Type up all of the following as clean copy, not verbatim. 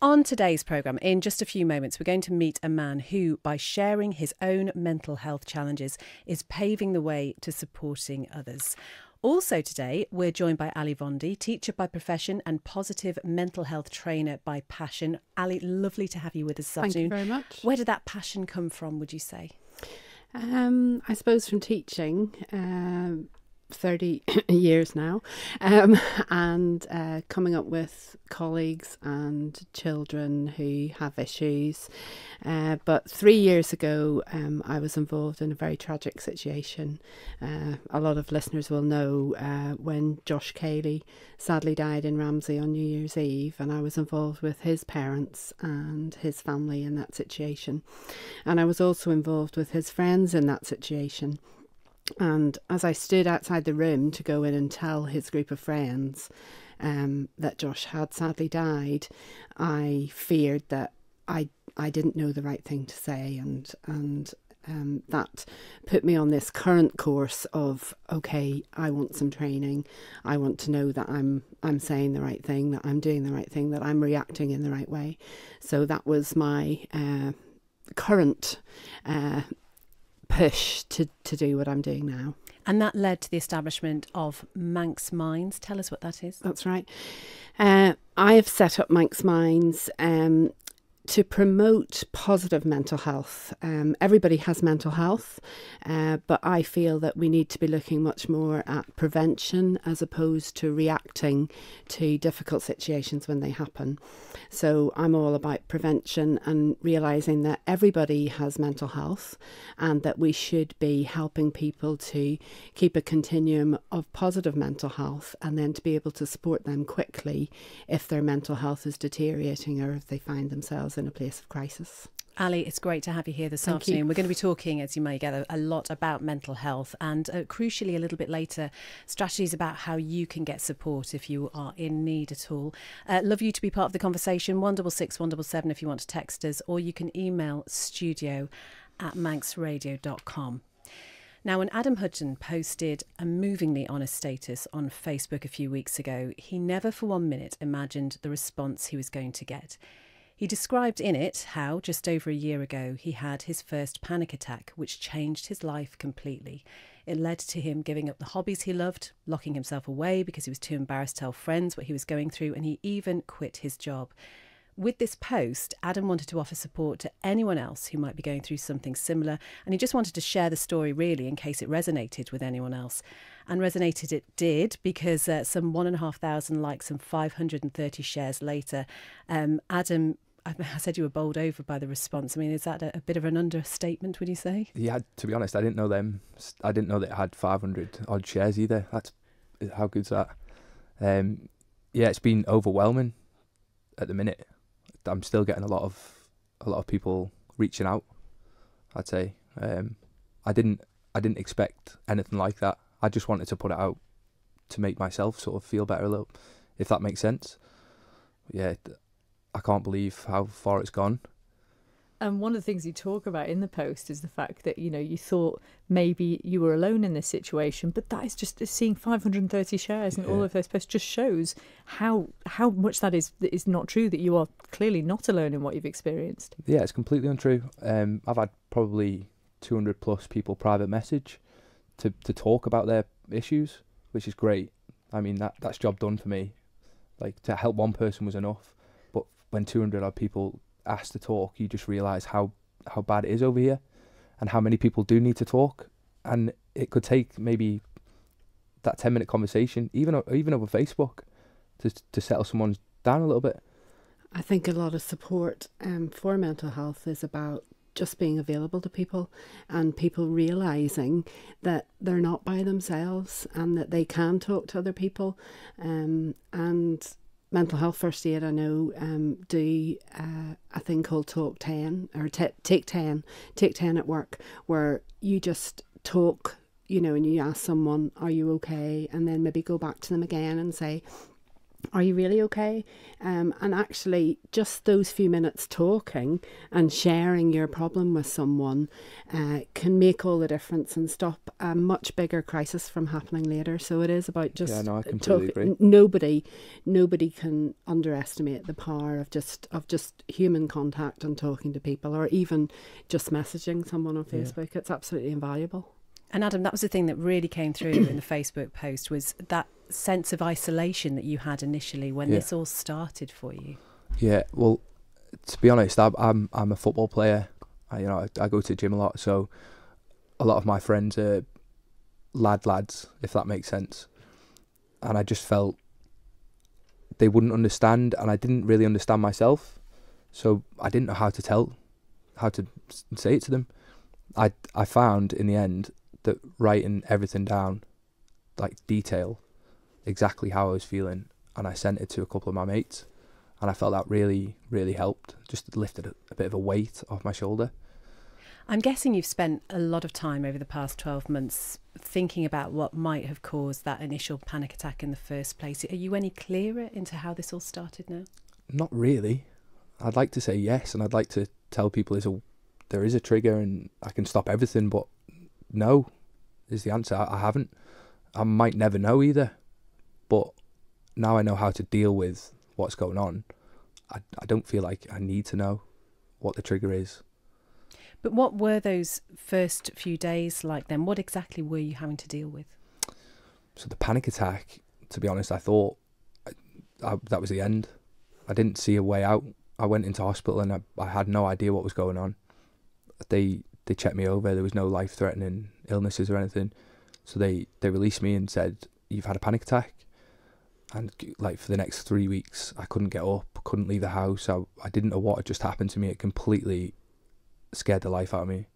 on today's programme, in just a few moments, we're going to meet a man who, by sharing his own mental health challenges, is paving the way to supporting others. Also today, we're joined by Ali Vondy, teacher by profession and positive mental health trainer by passion. Ali, lovely to have you with us this afternoon. Thank you very much. Where did that passion come from, would you say? I suppose from teaching, 30 years now, and coming up with colleagues and children who have issues. But 3 years ago, I was involved in a very tragic situation. A lot of listeners will know when Josh Cayley sadly died in Ramsey on New Year's Eve, and I was involved with his parents and his family in that situation. And I was also involved with his friends in that situation. And as I stood outside the room to go in and tell his group of friends that Josh had sadly died, I feared that I didn't know the right thing to say, and that put me on this current course of, okay, I want some training. I want to know that I'm saying the right thing, that I'm doing the right thing, that I'm reacting in the right way. So that was my current push to do what I'm doing now. And that led to the establishment of Manx Minds. Tell us what that is. That's right. I have set up Manx Minds to promote positive mental health. Everybody has mental health, but I feel that we need to be looking much more at prevention as opposed to reacting to difficult situations when they happen. So I'm all about prevention and realising that everybody has mental health and that we should be helping people to keep a continuum of positive mental health and then to be able to support them quickly if their mental health is deteriorating or if they find themselves in a place of crisis. Ali, it's great to have you here this afternoon. We're going to be talking, as you may gather, a lot about mental health and crucially a little bit later, strategies about how you can get support if you are in need at all. Love you to be part of the conversation. 166 177 if you want to text us, or you can email studio@manxradio.com. Now, when Adam Hudgeon posted a movingly honest status on Facebook a few weeks ago, he never for 1 minute imagined the response he was going to get. He described in it how, just over a year ago, he had his first panic attack, which changed his life completely. It led to him giving up the hobbies he loved, locking himself away because he was too embarrassed to tell friends what he was going through, and he even quit his job. With this post, Adam wanted to offer support to anyone else who might be going through something similar, and he just wanted to share the story really in case it resonated with anyone else. And resonated it did, because some 1,500 likes and 530 shares later, Adam, I said you were bowled over by the response. I mean, is that a bit of an understatement, would you say? Yeah, to be honest, I didn't know them. I didn't know that it had 500 odd shares either. How good's that? Yeah, it's been overwhelming at the minute. I'm still getting a lot of people reaching out, I'd say. I didn't expect anything like that. I just wanted to put it out to make myself sort of feel better a little, if that makes sense. Yeah, I can't believe how far it's gone. And one of the things you talk about in the post is the fact that, you know, you thought maybe you were alone in this situation, but that is just seeing 530 shares and all of those posts just shows how much that is not true, that you are clearly not alone in what you've experienced. Yeah, it's completely untrue. I've had probably 200 plus people private message to talk about their issues, which is great. I mean, that's job done for me. Like, to help one person was enough. When 200 odd people ask to talk, you just realise how bad it is over here and how many people do need to talk. And it could take maybe that 10-minute conversation, even over Facebook, to settle someone down a little bit. I think a lot of support for mental health is about just being available to people and people realising that they're not by themselves and that they can talk to other people. And Mental Health First Aid, I know, do a thing called Talk 10 or Take 10 at work, where you just talk, you know, and you ask someone, are you okay? And then maybe go back to them again and say, are you really okay? And actually, just those few minutes talking and sharing your problem with someone can make all the difference and stop a much bigger crisis from happening later. So it is about just I completely agree. Nobody can underestimate the power of just human contact and talking to people, or even just messaging someone on Facebook. It's absolutely invaluable. And Adam, that was the thing that really came through in the Facebook post, was that sense of isolation that you had initially when this all started for you. Yeah, well, to be honest, I'm a football player. I go to the gym a lot, so a lot of my friends are lads, if that makes sense. And I just felt they wouldn't understand, and I didn't really understand myself, so I didn't know how to say it to them. I found in the end that writing everything down, like detail, exactly how I was feeling, and I sent it to a couple of my mates, and I felt that really, really helped. Just lifted a bit of a weight off my shoulder. I'm guessing you've spent a lot of time over the past 12 months thinking about what might have caused that initial panic attack in the first place. Are you any clearer into how this all started now? Not really. I'd like to say yes, and I'd like to tell people there is a trigger and I can stop everything, but no is the answer. I haven't. I might never know either, but now I know how to deal with what's going on. I don't feel like I need to know what the trigger is. But what were those first few days like then? What exactly were you having to deal with? So the panic attack, to be honest, I thought that was the end. I didn't see a way out. I went into hospital and I had no idea what was going on. They checked me over. There was no life-threatening illnesses or anything. So they released me and said, you've had a panic attack. And like for the next 3 weeks, I couldn't get up, couldn't leave the house. I didn't know what had just happened to me. It completely scared the life out of me.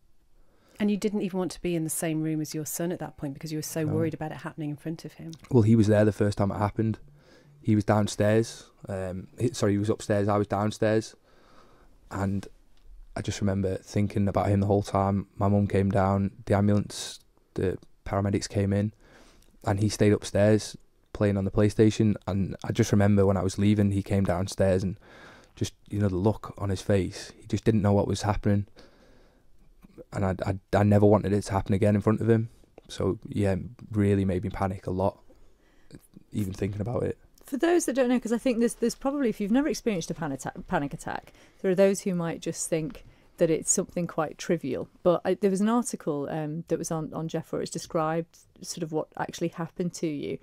And you didn't even want to be in the same room as your son at that point because you were so worried about it happening in front of him. Well, he was there the first time it happened. He was downstairs. He was upstairs. I was downstairs. And I just remember thinking about him the whole time. My mum came down, the ambulance, the paramedics came in, and he stayed upstairs playing on the PlayStation. And I just remember when I was leaving, he came downstairs and just, the look on his face, he just didn't know what was happening. And I never wanted it to happen again in front of him. So, yeah, it really made me panic a lot, even thinking about it. For those that don't know, because I think there's probably, if you've never experienced a panic attack, there are those who might just think that it's something quite trivial. But there was an article that was on Jeff where it's described sort of what actually happened to you.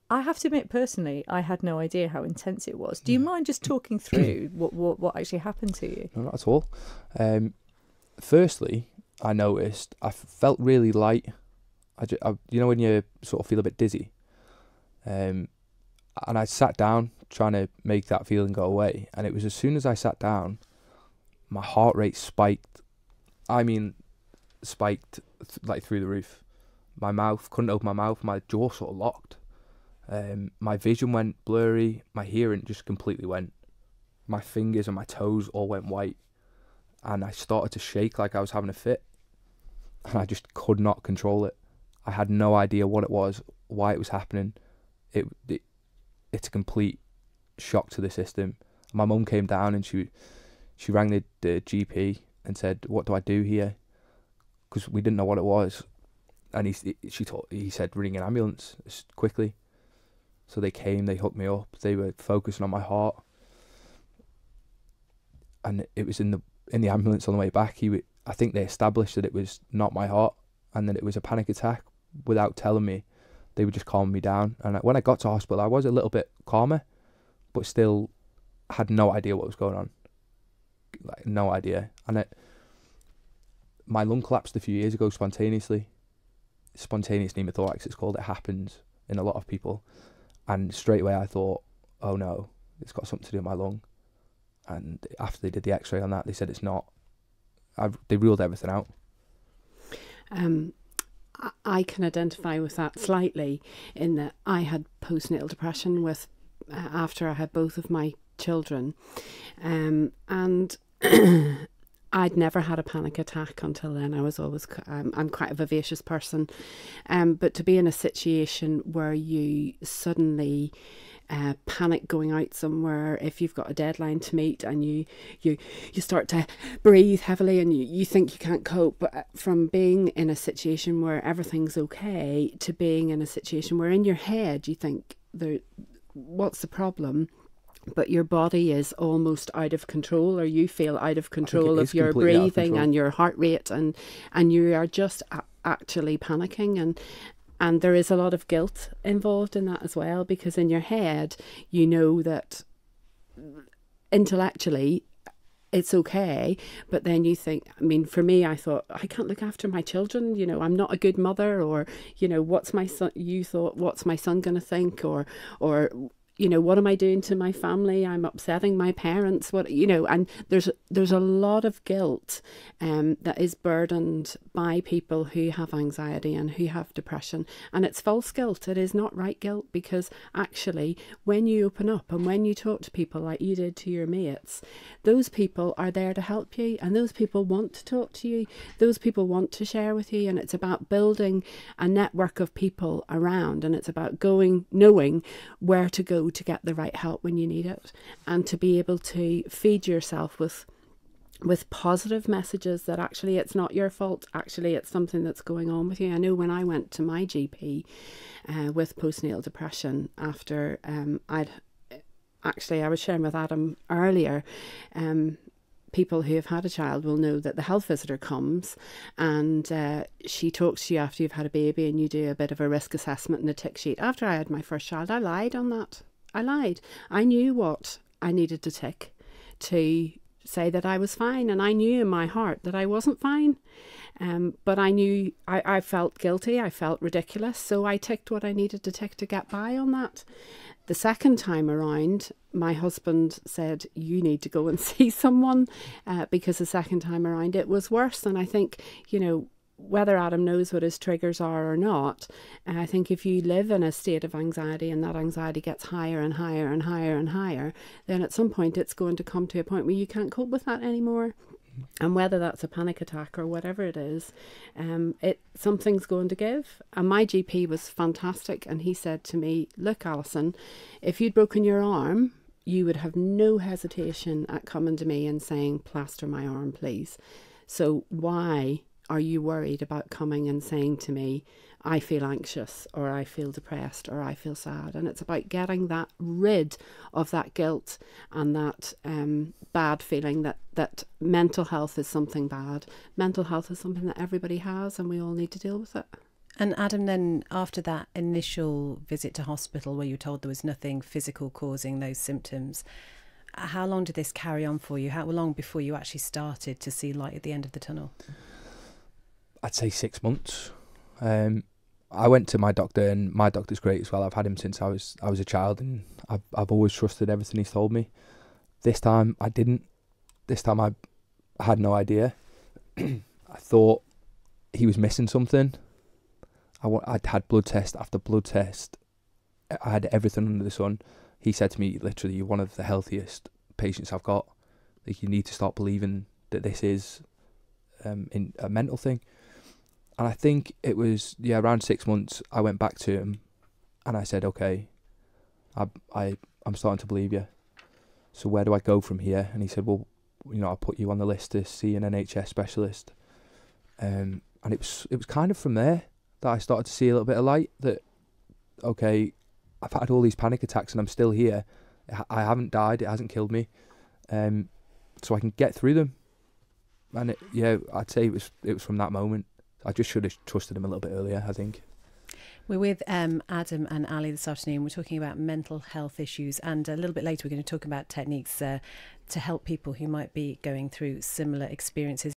I have to admit, personally, I had no idea how intense it was. Do you mind just talking through what actually happened to you? No, not at all. Firstly, I noticed I felt really light. When you sort of feel a bit dizzy. And I sat down trying to make that feeling go away. And it was as soon as I sat down, my heart rate spiked. I mean, spiked like through the roof. My mouth, couldn't open my mouth. My jaw sort of locked. My vision went blurry. My hearing just completely went. My fingers and my toes all went white. And I started to shake like I was having a fit. And I just could not control it. I had no idea what it was, why it was happening. It's a complete shock to the system. My mum came down and she rang the GP and said, "What do I do here?" Because we didn't know what it was. And he said, "Ring an ambulance quickly." So they came, they hooked me up, they were focusing on my heart. And it was in the ambulance on the way back. I think they established that it was not my heart and that it was a panic attack without telling me. They were just calming me down. And when I got to hospital, I was a little bit calmer, but still had no idea what was going on. Like, no idea. And my lung collapsed a few years ago spontaneously. Spontaneous pneumothorax, it's called. It happens in a lot of people. And straight away I thought, oh no, it's got something to do with my lung. And after they did the x-ray on that, they said it's not. They ruled everything out. I can identify with that slightly in that I had postnatal depression after I had both of my children, and I'd never had a panic attack until then. I was always I'm quite a vivacious person, but to be in a situation where you suddenly panic going out somewhere if you've got a deadline to meet, and you start to breathe heavily and you think you can't cope. But from being in a situation where everything's okay to being in a situation where in your head you think, what's the problem? But your body is almost out of control, or you feel out of control of your breathing and your heart rate, and you are just actually panicking, and there is a lot of guilt involved in that as well, because in your head you know that intellectually it's okay, but then you think, I mean, for me, I thought, I can't look after my children, you know, I'm not a good mother, or, you know, what's my son going to think, or you know, what am I doing to my family? I'm upsetting my parents. What, you know, and there's a lot of guilt that is burdened by people who have anxiety and who have depression, and it's false guilt. It is not right guilt, because actually, when you open up and when you talk to people like you did to your mates, those people are there to help you, and those people want to talk to you. Those people want to share with you, and it's about building a network of people around, and it's about knowing where to go to get the right help when you need it, and to be able to feed yourself with positive messages that actually it's not your fault, actually it's something that's going on with you. I know when I went to my GP with postnatal depression after I was sharing with Adam earlier, people who have had a child will know that the health visitor comes and she talks to you after you've had a baby, and you do a bit of a risk assessment and a tick sheet. After I had my first child, I lied on that. I lied. I knew what I needed to tick to say that I was fine, and I knew in my heart that I wasn't fine. But I knew I felt guilty. I felt ridiculous. So I ticked what I needed to tick to get by on that. The second time around, my husband said, you need to go and see someone, because the second time around it was worse. And I think, you know, whether Adam knows what his triggers are or not, I think if you live in a state of anxiety and that anxiety gets higher and higher and higher and higher, then at some point it's going to come to a point where you can't cope with that anymore. And whether that's a panic attack or whatever it is, something's going to give. And my GP was fantastic, and he said to me, look, Alison, if you'd broken your arm, you would have no hesitation at coming to me and saying, plaster my arm, please. So why are you worried about coming and saying to me, I feel anxious, or I feel depressed, or I feel sad? And it's about getting that rid of that guilt and that bad feeling that mental health is something bad. Mental health is something that everybody has, and we all need to deal with it. And Adam, then after that initial visit to hospital where you were told there was nothing physical causing those symptoms, how long did this carry on for you? How long before you actually started to see light at the end of the tunnel? I'd say 6 months. I went to my doctor, and my doctor's great as well. I've had him since I was a child, and I've always trusted everything he's told me. This time I didn't. This time I had no idea. I thought he was missing something. I'd had blood test after blood test. I had everything under the sun. He said to me, literally, you're one of the healthiest patients I've got. Like, you need to stop believing that this is in a mental thing. And I think it was, around 6 months, I went back to him and I said, okay, I'm starting to believe you. So where do I go from here? And he said, well, you know, I'll put you on the list to see an NHS specialist. And it was kind of from there that I started to see a little bit of light, that, okay, I've had all these panic attacks and I'm still here. I haven't died. It hasn't killed me. So I can get through them. And I'd say it was from that moment. I just should have trusted him a little bit earlier, I think. We're with Adam and Ali this afternoon. We're talking about mental health issues, and a little bit later we're going to talk about techniques to help people who might be going through similar experiences.